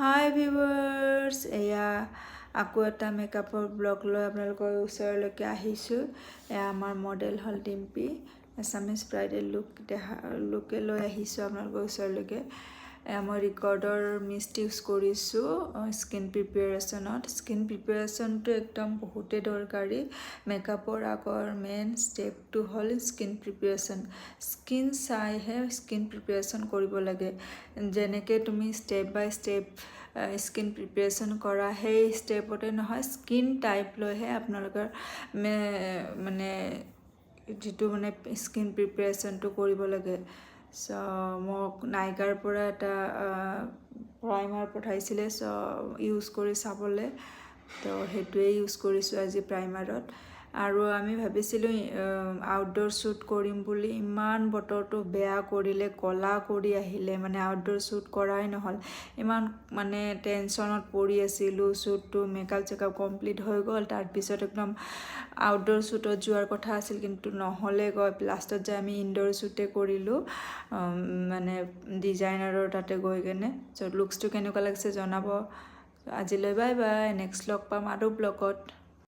হাই viewers, এয়া আকৌ এটা মেকআপৰ ব্লগ লৈ আপোনালোকৰ ওচৰলৈকে আহিছোঁ। এয়া আমাৰ মডেল হ'ল ডিম্পী, এছামিজ ব্ৰাইডেল লুকে লৈ আহিছোঁ আপোনালোকৰ ওচৰলৈকে। মই ৰেকৰ্ডৰ মিষ্ট ইউজ কৰিছোঁ স্কিন প্ৰিপেয়াৰেশ্যনত। স্কিন প্ৰিপেয়াৰেশ্যনটো একদম বহুতেই দৰকাৰী। মেকআপৰ আগৰ মেইন ষ্টেপটো হ'ল স্কিন প্ৰিপেয়াৰেশ্যন। স্কিন চাইহে স্কিন প্ৰিপেয়াৰেশ্যন কৰিব লাগে। যেনেকৈ তুমি ষ্টেপ বাই ষ্টেপ স্কিন প্ৰিপেয়াৰেশ্যন কৰা, সেই ষ্টেপতে নহয়, স্কিন টাইপ লৈহে আপোনালোকৰ মানে যিটো স্কিন প্ৰিপেয়াৰেশ্যনটো কৰিব লাগে। মোক নাইকাৰ পৰা এটা প্ৰাইমাৰ পঠাইছিলে, ইউজ কৰি চাবলৈ, সেইটোৱে ইউজ কৰিছোঁ আজি প্ৰাইমাৰত। আৰু আমি ভাবিছিলোঁ আউটডোৰ শ্বুট কৰিম বুলি, ইমান বতৰটো বেয়া কৰিলে, ক'লা কৰি আহিলে, আউটডোৰ শ্বুট কৰাই নহ'ল। ইমান টেনশ্যনত পৰি আছিলোঁ। শ্বুটটো মেকআপ কমপ্লিট হৈ গ'ল, তাৰপিছত একদম আউটডোৰ শ্বুটত যোৱাৰ কথা আছিল, কিন্তু নহ'লে লাষ্টত যে আমি ইনডোৰ শ্বুটে কৰিলোঁ, ডিজাইনাৰৰ তাতে গৈ কেনে। লুকছটো কেনেকুৱা লাগিছে জনাব। আজিলৈ বাই বাই, নেক্সট লগ পাম আৰু ব্লগত।